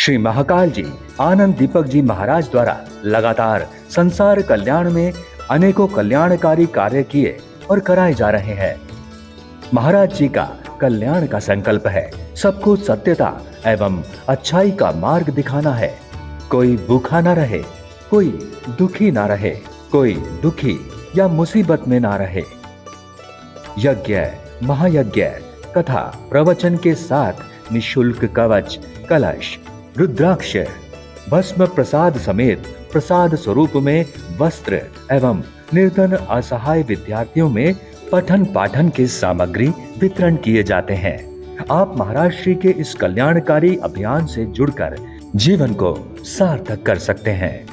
श्री महाकाल जी आनंद दीपक जी महाराज द्वारा लगातार संसार कल्याण में अनेकों कल्याणकारी कार्य किए और कराए जा रहे हैं। महाराज जी का कल्याण का संकल्प है सबको सत्यता एवं अच्छाई का मार्ग दिखाना है। कोई भूखा ना रहे, कोई दुखी ना रहे, कोई दुखी या मुसीबत में ना रहे। यज्ञ, महायज्ञ, कथा, प्रवचन के साथ निशुल्क कवच, कलश, रुद्राक्ष, भस्म प्रसाद समेत प्रसाद स्वरूप में वस्त्र एवं निर्धन असहाय विद्यार्थियों में पठन पाठन की सामग्री वितरण किए जाते हैं। आप महाराज श्री के इस कल्याणकारी अभियान से जुड़कर जीवन को सार्थक कर सकते हैं।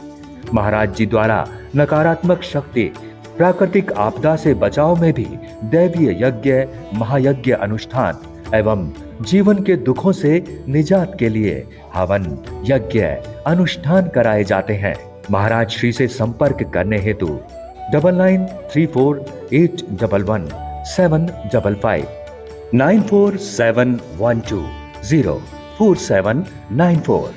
महाराज जी द्वारा नकारात्मक शक्ति, प्राकृतिक आपदा से बचाव में भी दैवीय यज्ञ, महायज्ञ अनुष्ठान एवं जीवन के दुखों से निजात के लिए हवन, यज्ञ, अनुष्ठान कराए जाते हैं। महाराज श्री से संपर्क करने हेतु 9934811755 9471204794।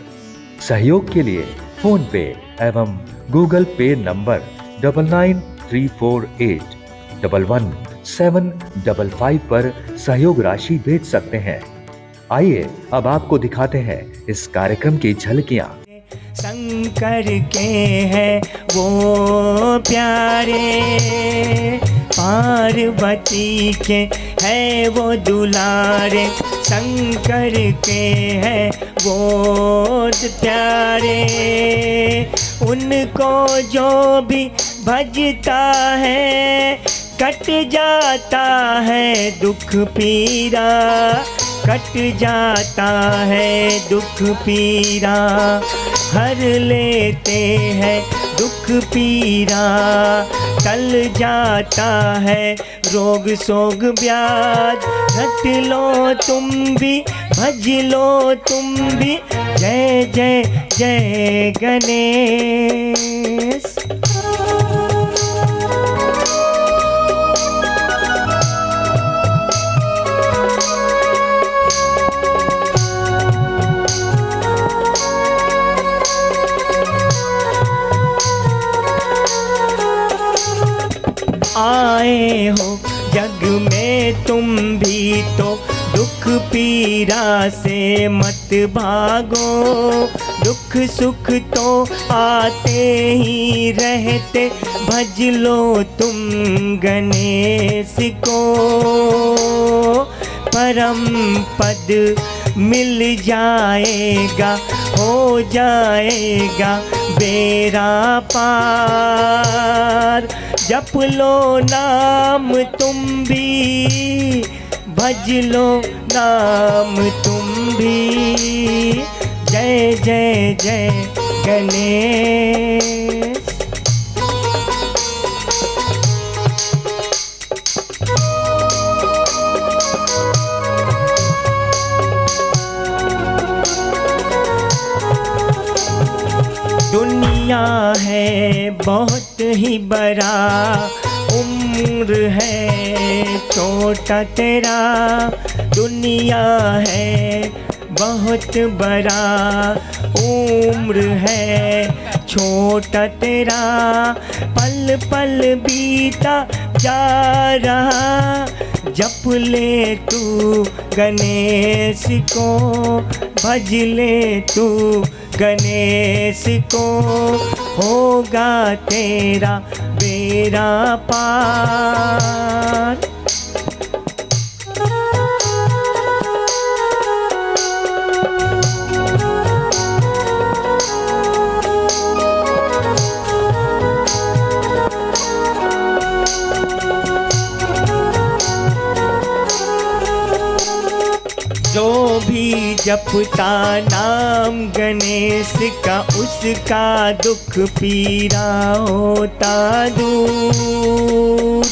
सहयोग के लिए फोन पे एवं गूगल पे नंबर 9934811755 पर सहयोग राशि भेज सकते हैं। आइए अब आपको दिखाते हैं इस कार्यक्रम की झलकियां। शंकर के हैं वो प्यारे, पार्वती के हैं वो दुलारे। शंकर के हैं वो प्यारे, उनको जो भी भजता है कट जाता है दुख पीरा, कट जाता है दुख पीरा। हर लेते हैं दुख पीरा, टल जाता है रोग सोग व्याध। रट लो तुम भी, भज लो तुम भी, जय जय जय गणेश। आए हो जग में तुम भी तो दुख पीरा से मत भागो। दुख सुख तो आते ही रहते, भज लो तुम गणेश को। परम पद मिल जाएगा, हो जाएगा बेड़ा पार। जप लो नाम तुम भी, भज लो नाम तुम भी, जय जय जय गणेश। दुनिया है बहुत ही बड़ा, उम्र है छोटा तेरा। दुनिया है बहुत बड़ा, उम्र है छोटा तेरा। पल पल बीता जा रहा, जप ले तू गणेश को, भज ले तू गणेश को। होगा तेरा बेड़ा पार। जो भी जपता नाम गणेश का, उसका दुख पीरा होता दूर।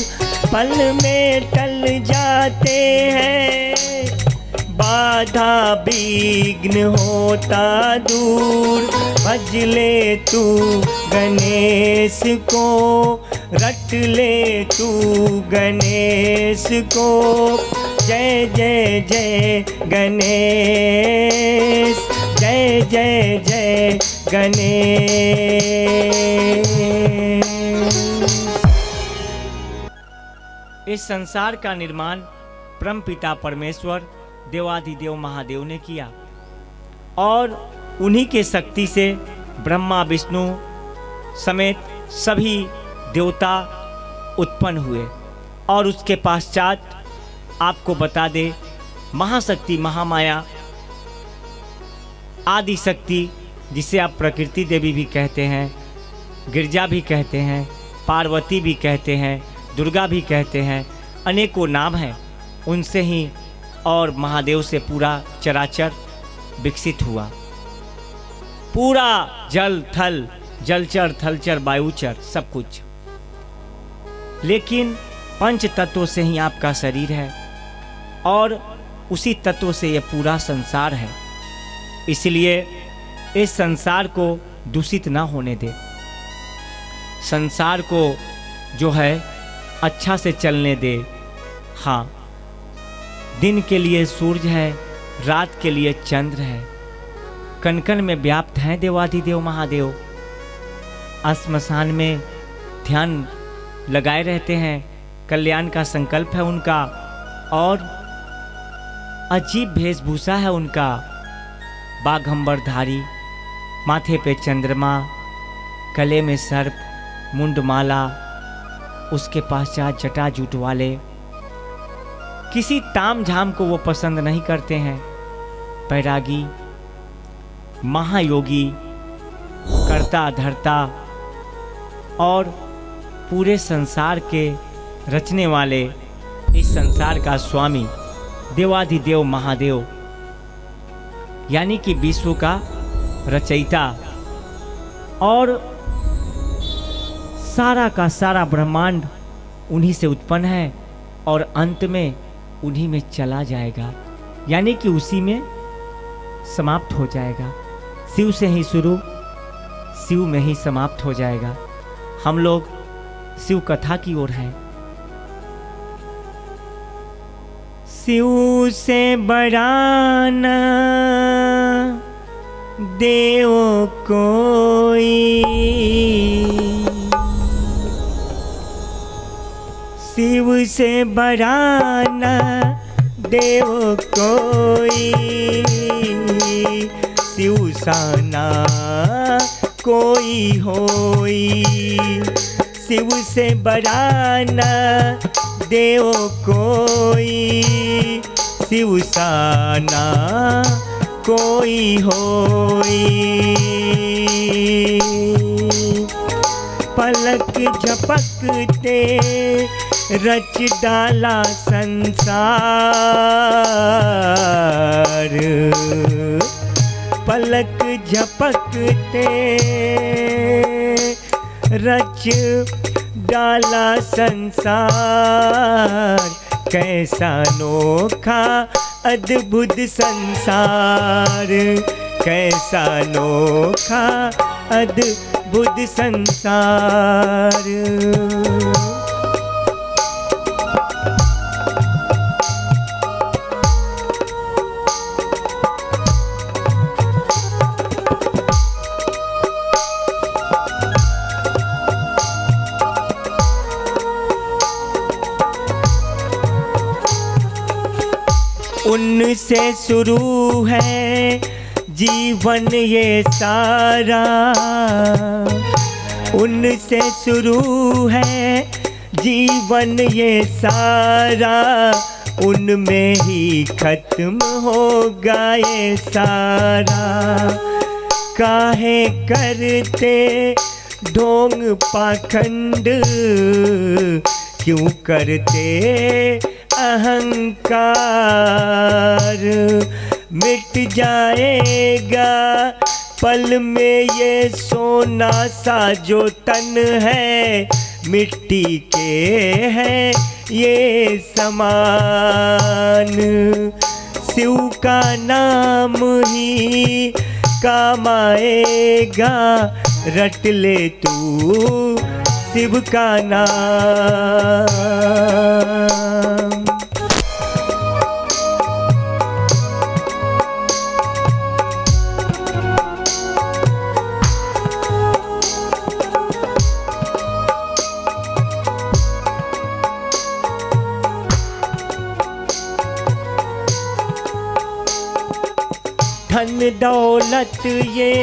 पल में टल जाते हैं, बाधा विघ्न होता दूर। भज ले तू गणेश को, रट ले तू गणेश को। जय जय जय गणेश, जय जय जय गणेश। इस संसार का निर्माण परम पिता परमेश्वर देवाधिदेव महादेव ने किया और उन्हीं के शक्ति से ब्रह्मा विष्णु समेत सभी देवता उत्पन्न हुए। और उसके पश्चात आपको बता दे, महाशक्ति महामाया आदि शक्ति, जिसे आप प्रकृति देवी भी कहते हैं, गिरजा भी कहते हैं, पार्वती भी कहते हैं, दुर्गा भी कहते हैं, अनेकों नाम हैं, उनसे ही और महादेव से पूरा चराचर विकसित हुआ। पूरा जल थल, जलचर थलचर वायुचर सब कुछ। लेकिन पंच तत्वों से ही आपका शरीर है और उसी तत्व से यह पूरा संसार है। इसलिए इस संसार को दूषित ना होने दे, संसार को जो है अच्छा से चलने दे। हाँ, दिन के लिए सूरज है, रात के लिए चंद्र है, कण कण में व्याप्त हैं देवाधिदेव महादेव। श्मशान में ध्यान लगाए रहते हैं, कल्याण का संकल्प है उनका और अजीब वेशभूषा है उनका। बाघंबरधारी, माथे पे चंद्रमा, गले में सर्प, मुंडमाला, उसके पश्चात जटाजूट वाले। किसी ताम झाम को वो पसंद नहीं करते हैं। बैरागी, महायोगी, कर्ता धर्ता और पूरे संसार के रचने वाले, इस संसार का स्वामी देवाधिदेव महादेव, यानी कि विश्व का रचयिता और सारा का सारा ब्रह्मांड उन्हीं से उत्पन्न है और अंत में उन्हीं में चला जाएगा, यानी कि उसी में समाप्त हो जाएगा। शिव से ही शुरू, शिव में ही समाप्त हो जाएगा। हम लोग शिव कथा की ओर हैं। शिव से बड़ाना देव कोई, शिव से बड़ाना देव कोई, शिव साना कोई होई। शिव से बड़ाना देव कोई, शिव साना कोई होई। पलक झपकते रच डाला संसार, पलक झपकते रच डाला संसार। कैसा नोखा अद्भुत संसार, कैसा नोखा अद्भुत संसार। उनसे शुरू है जीवन ये सारा, उनसे शुरू है जीवन ये सारा, उनमें ही खत्म होगा ये सारा। काहे करते ढोंग पाखंड, क्यों करते अहंकार। मिट जाएगा पल में ये सोना सा जो तन है, मिट्टी के हैं ये समान। शिव का नाम ही काम आएगा, रट ले तू शिव का नाम। धन दौलत ये,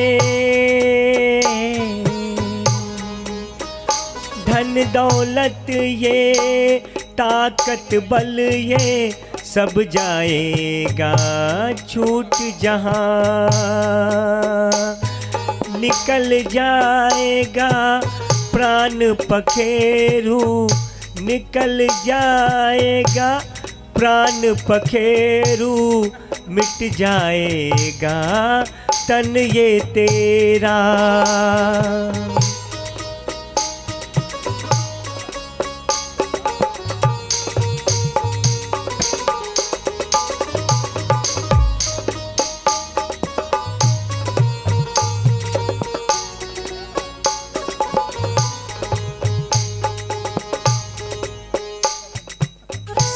धन दौलत ये, ताकत बल ये, सब जाएगा छूट जहाँ। निकल जाएगा प्राण पखेरु, निकल जाएगा प्राण पखेरु, मिट जाएगा तन ये तेरा।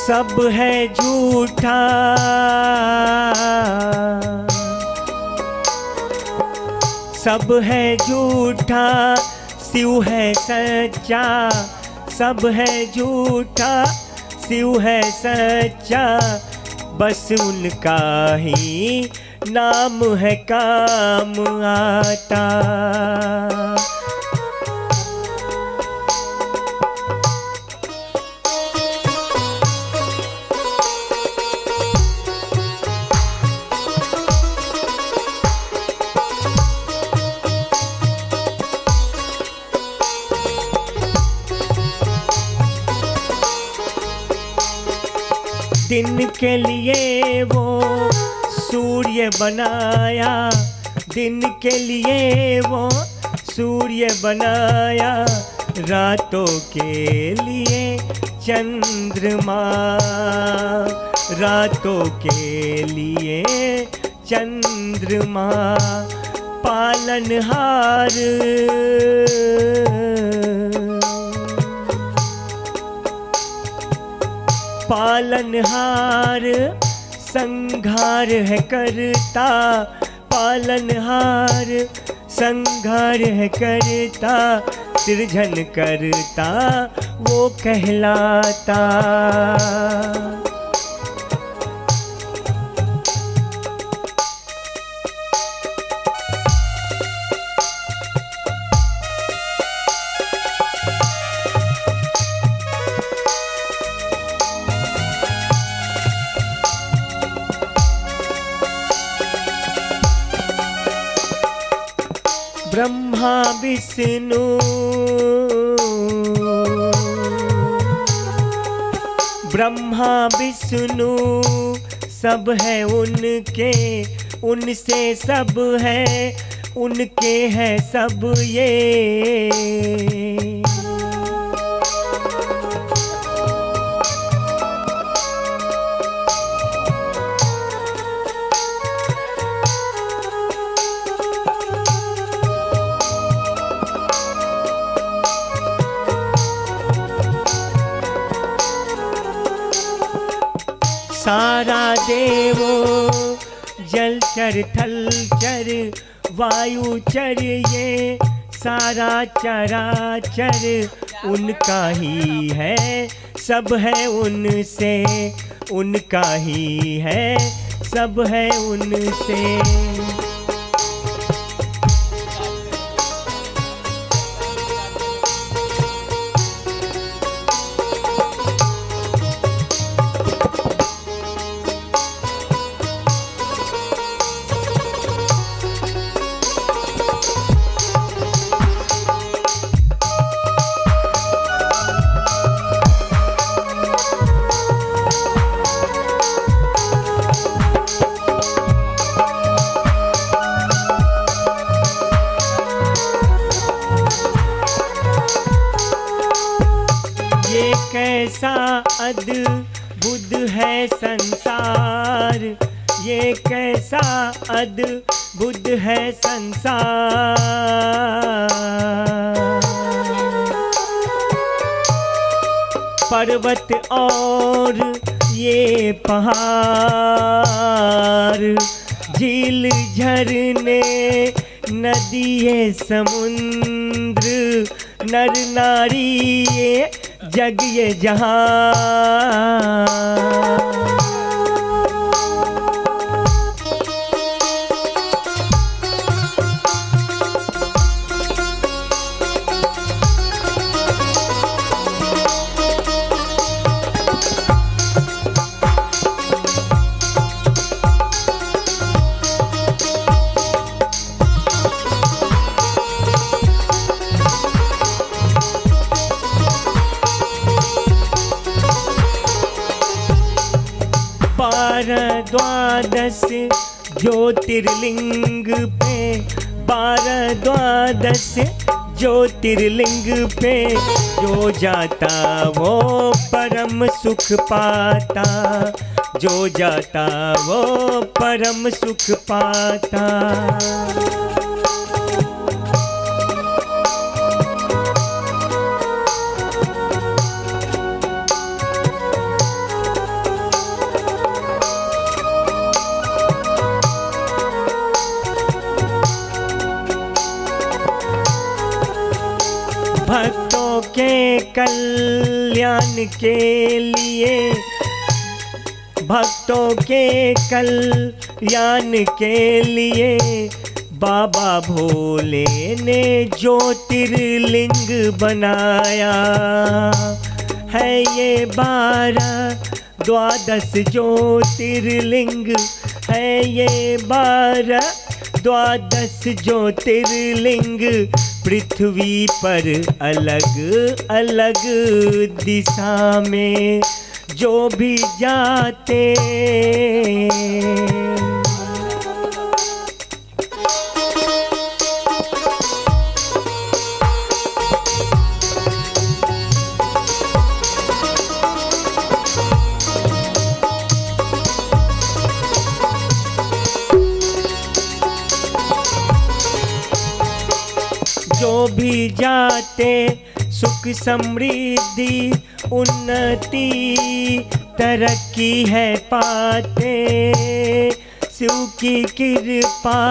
सब है झूठा, सब है झूठा, शिव है सच्चा। सब है झूठा, शिव है सच्चा, बस उनका ही नाम है काम आता। दिन के लिए वो सूर्य बनाया, दिन के लिए वो सूर्य बनाया, रातों के लिए चंद्रमा, रातों के लिए चंद्रमा। पालनहार पालनहार संघार है करता, पालनहार संघार है करता, सृजन करता वो कहलाता। ब्रह्मा विष्णु ब्रह्मा विष्णु सब है उनके, उनसे सब है, उनके है सब ये। सारा देवो जलचर थलचर वायुचर, ये सारा चराचर उनका ही है, सब है उनसे, उनका ही है, सब है उनसे। कैसा अद्भुत है संसार, ये कैसा अद्भुत है संसार। पर्वत और ये पहाड़, झील झरने नदी ये समुद्र, नर नारी ये जग ये जहां। 12 द्वादश ज्योतिर्लिंग पे, 12 द्वादश ज्योतिर्लिंग पे जो जाता वो परम सुख पाता, जो जाता वो परम सुख पाता। भक्तों के कल्याण के लिए, भक्तों के कल्याण के लिए बाबा भोले ने ज्योतिर्लिंग बनाया है। ये 12 द्वादश ज्योतिर्लिंग है, ये 12 द्वादश ज्योतिर्लिंग पृथ्वी पर अलग अलग दिशा में जो भी जाते। जो भी जाते सुख समृद्धि उन्नति तरक्की है पाते। शिव की कृपा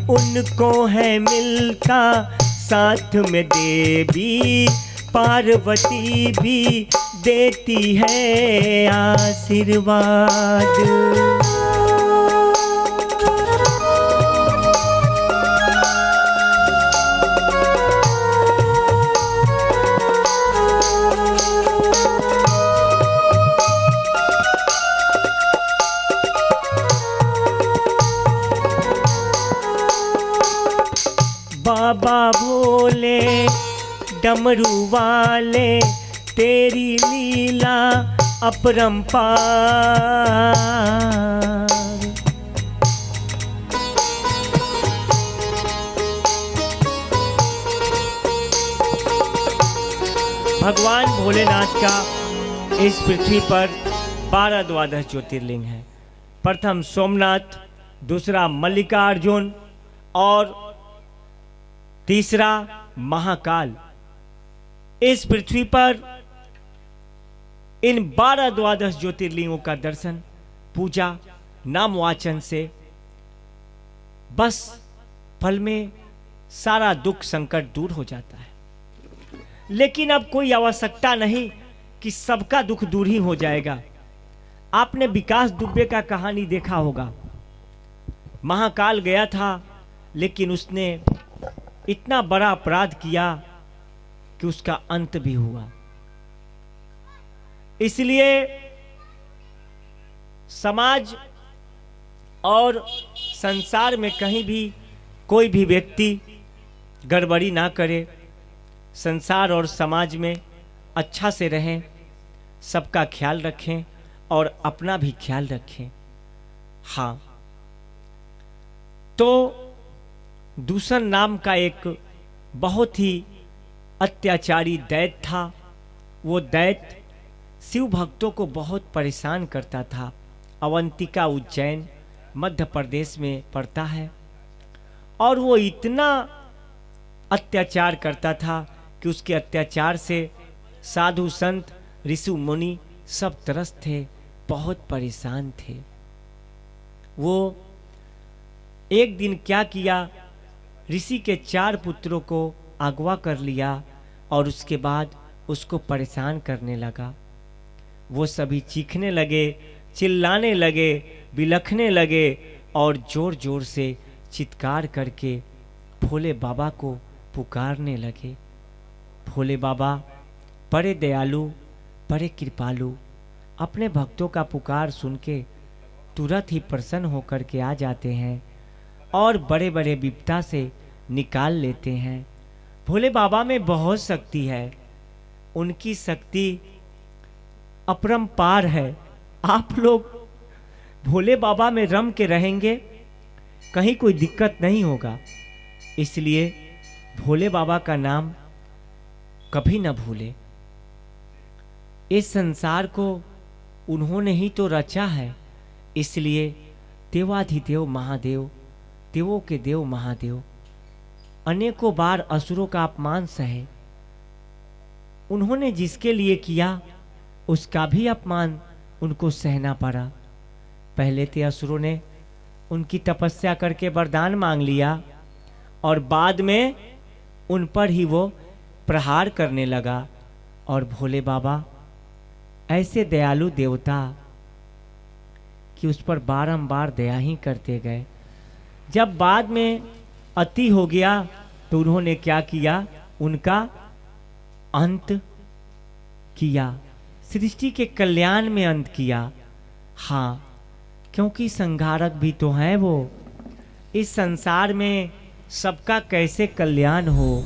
उनको है मिलता, साथ में देवी पार्वती भी देती है आशीर्वाद। बाबा भोले डमरू वाले तेरी लीला अपरंपार। भगवान भोलेनाथ का इस पृथ्वी पर 12 द्वादश ज्योतिर्लिंग है। प्रथम सोमनाथ, दूसरा मल्लिकार्जुन और तीसरा महाकाल। इस पृथ्वी पर इन 12 द्वादश ज्योतिर्लिंगों का दर्शन, पूजा, नाम वाचन से बस पल में सारा दुख संकट दूर हो जाता है। लेकिन अब कोई आवश्यकता नहीं कि सबका दुख दूर ही हो जाएगा। आपने विकास दुबे का कहानी देखा होगा। महाकाल गया था, लेकिन उसने इतना बड़ा अपराध किया कि उसका अंत भी हुआ। इसलिए समाज और संसार में कहीं भी कोई भी व्यक्ति गड़बड़ी ना करे, संसार और समाज में अच्छा से रहें, सबका ख्याल रखें और अपना भी ख्याल रखें। हाँ, तो दूषण नाम का एक बहुत ही अत्याचारी दैत्य था। वो दैत्य शिव भक्तों को बहुत परेशान करता था। अवंतिका उज्जैन मध्य प्रदेश में पड़ता है। और वो इतना अत्याचार करता था कि उसके अत्याचार से साधु संत ऋषि मुनि सब त्रस्त थे, बहुत परेशान थे। वो एक दिन क्या किया, ऋषि के 4 पुत्रों को अगवा कर लिया और उसके बाद उसको परेशान करने लगा। वो सभी चीखने लगे, चिल्लाने लगे, बिलखने लगे और जोर जोर से चित्कार करके भोले बाबा को पुकारने लगे। भोले बाबा बड़े दयालु, बड़े कृपालु, अपने भक्तों का पुकार सुन के तुरंत ही प्रसन्न होकर के आ जाते हैं और बड़े बड़े विपदा से निकाल लेते हैं। भोले बाबा में बहुत शक्ति है, उनकी शक्ति अपरंपार है। आप लोग भोले बाबा में रम के रहेंगे, कहीं कोई दिक्कत नहीं होगा। इसलिए भोले बाबा का नाम कभी न भूले। इस संसार को उन्होंने ही तो रचा है, इसलिए देवाधिदेव महादेव, देवों के देव महादेव अनेकों बार असुरों का अपमान सहे। उन्होंने जिसके लिए किया उसका भी अपमान उनको सहना पड़ा। पहले तो असुरों ने उनकी तपस्या करके वरदान मांग लिया और बाद में उन पर ही वो प्रहार करने लगा। और भोले बाबा ऐसे दयालु देवता कि उस पर बारंबार दया ही करते गए। जब बाद में अति हो गया तो उन्होंने क्या किया, उनका अंत किया, सृष्टि के कल्याण में अंत किया। हाँ, क्योंकि संहारक भी तो हैं वो। इस संसार में सबका कैसे कल्याण हो,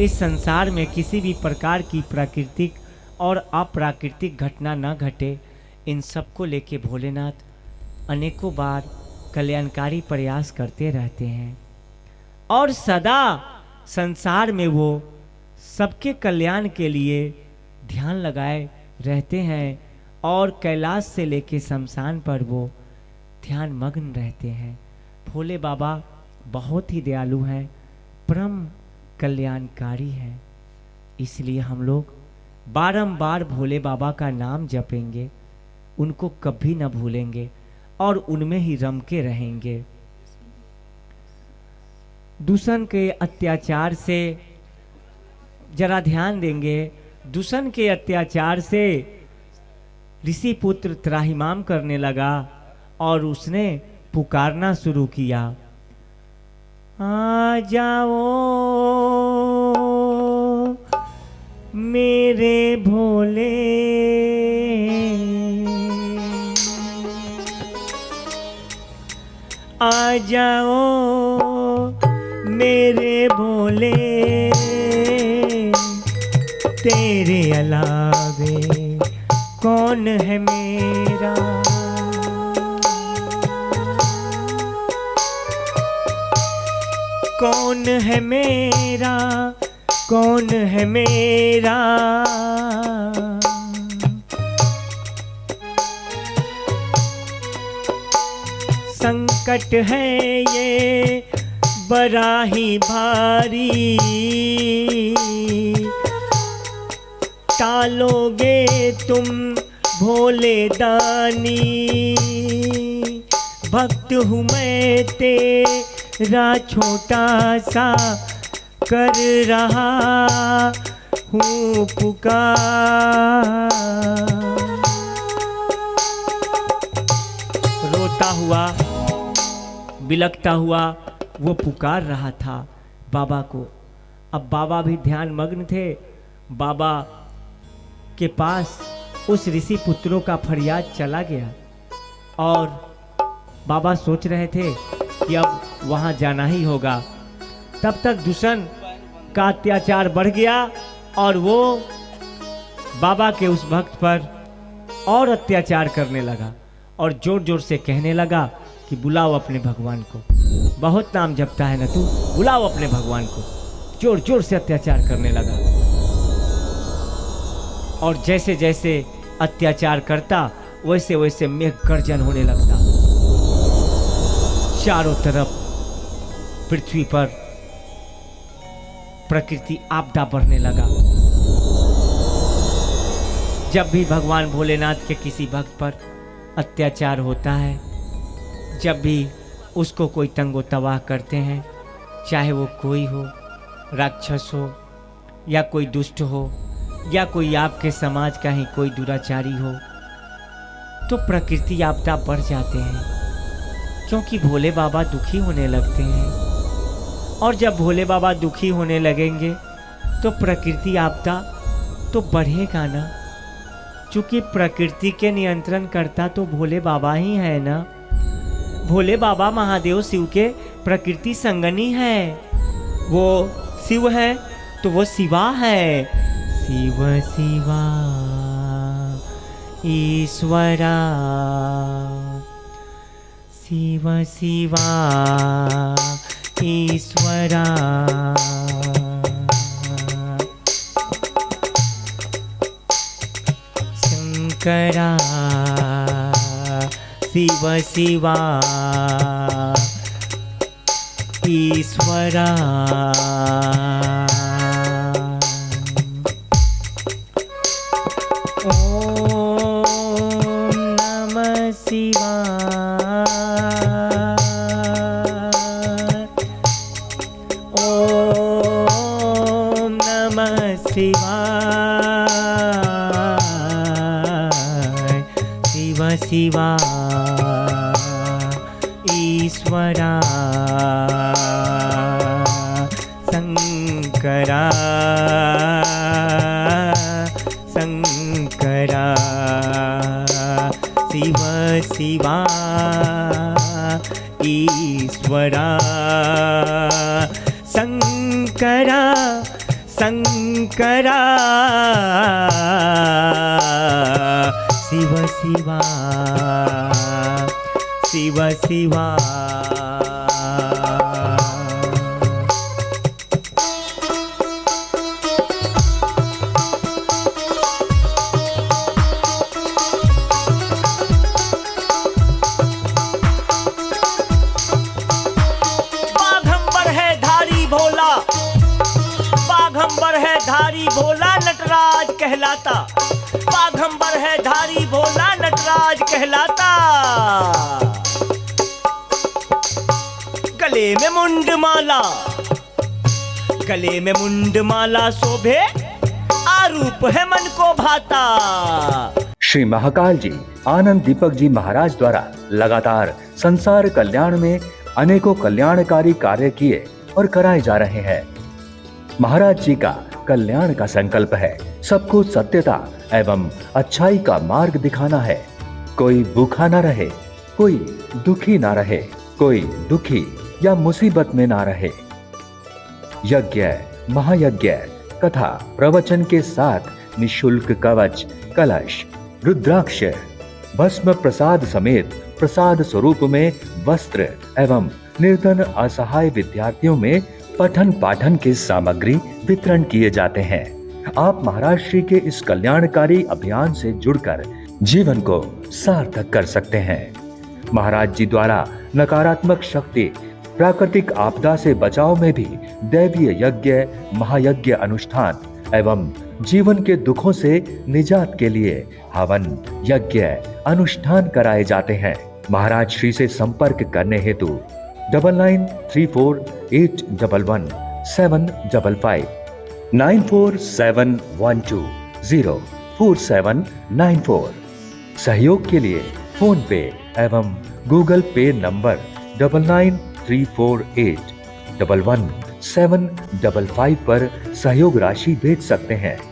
इस संसार में किसी भी प्रकार की प्राकृतिक और अप्राकृतिक घटना न घटे, इन सबको लेके भोलेनाथ अनेकों बार कल्याणकारी प्रयास करते रहते हैं और सदा संसार में वो सबके कल्याण के लिए ध्यान लगाए रहते हैं और कैलाश से लेके शमशान पर वो ध्यान मग्न रहते हैं। भोले बाबा बहुत ही दयालु हैं, परम कल्याणकारी हैं। इसलिए हम लोग बारंबार भोले बाबा का नाम जपेंगे, उनको कभी न भूलेंगे और उनमें ही रम के रहेंगे। दूषण के अत्याचार से जरा ध्यान देंगे। दूषण के अत्याचार से ऋषि पुत्र त्राहिमाम करने लगा और उसने पुकारना शुरू किया, आ जाओ मेरे भोले, आ जाओ मेरे भोले, तेरे अलावे कौन है मेरा। कौन है मेरा, कौन है मेरा। संकट है ये बड़ा ही भारी, टालोगे तुम भोले दानी। भक्त हूँ मैं तेरा छोटा सा, कर रहा हूँ पुकार। रोता हुआ बिलखता हुआ वो पुकार रहा था बाबा को। अब बाबा भी ध्यान मग्न थे। बाबा के पास उस ऋषि पुत्रों का फरियाद चला गया और बाबा सोच रहे थे कि अब वहाँ जाना ही होगा। तब तक दूषण का अत्याचार बढ़ गया और वो बाबा के उस भक्त पर और अत्याचार करने लगा और जोर जोर से कहने लगा कि बुलाओ अपने भगवान को। बहुत नाम जपता है ना तू, बुलाओ अपने भगवान को। जोर जोर से अत्याचार करने लगा और जैसे जैसे अत्याचार करता वैसे वैसे मेघ गर्जन होने लगता। चारों तरफ पृथ्वी पर प्रकृति आपदा बढ़ने लगा। जब भी भगवान भोलेनाथ के किसी भक्त पर अत्याचार होता है, जब भी उसको कोई तंगो तबाह करते हैं, चाहे वो कोई हो, राक्षस हो या कोई दुष्ट हो या कोई आपके समाज का ही कोई दुराचारी हो, तो प्रकृति आपदा बढ़ जाते हैं क्योंकि भोले बाबा दुखी होने लगते हैं। और जब भोले बाबा दुखी होने लगेंगे तो प्रकृति आपदा तो बढ़ेगा ना, क्योंकि प्रकृति के नियंत्रण करता तो भोले बाबा ही है ना। भोले बाबा महादेव शिव के प्रकृति संगनी है। वो शिव है तो वो शिवा है। शिव शिवा ईश्वरा शिव शिवा ईश्वरा शंकरा शिव शिवा ईश्वरा ओम नमः शिवाय ओम नमः शिवाय शिव शिवा ईश्वरा शंकरा शंकरा शिव शिवा ईश्वरा शंकरा शंकरा शिव शिवा शिव शिवा बाघंबर है धारी भोला नटराज कहलाता बाघंबर है धारी भोला नटराज कहलाता गले में मुंड माला शोभे आरूप है मन को भाता। श्री महाकाल जी आनंद दीपक जी महाराज द्वारा लगातार संसार कल्याण में अनेकों कल्याणकारी कार्य किए और कराए जा रहे हैं। महाराज जी का कल्याण का संकल्प है सबको सत्यता एवं अच्छाई का मार्ग दिखाना है। कोई भूखा ना रहे, कोई दुखी ना रहे, कोई दुखी या मुसीबत में ना रहे। यज्ञ महायज्ञ कथा प्रवचन के साथ निशुल्क कवच कलश रुद्राक्ष भस्म प्रसाद समेत प्रसाद स्वरूप में वस्त्र एवं निर्धन असहाय विद्यार्थियों में पठन पाठन की सामग्री वितरण किए जाते हैं। आप महाराज श्री के इस कल्याणकारी अभियान से जुड़कर जीवन को सार्थक कर सकते हैं। महाराज जी द्वारा नकारात्मक शक्ति प्राकृतिक आपदा से बचाव में भी दैवीय यज्ञ महायज्ञ अनुष्ठान एवं जीवन के दुखों से निजात के लिए हवन यज्ञ अनुष्ठान कराए जाते हैं। महाराज श्री से संपर्क करने हेतु 9934811755 9471204794 सहयोग के लिए फोन पे एवं गूगल पे नंबर 9934811755 पर सहयोग राशि भेज सकते हैं।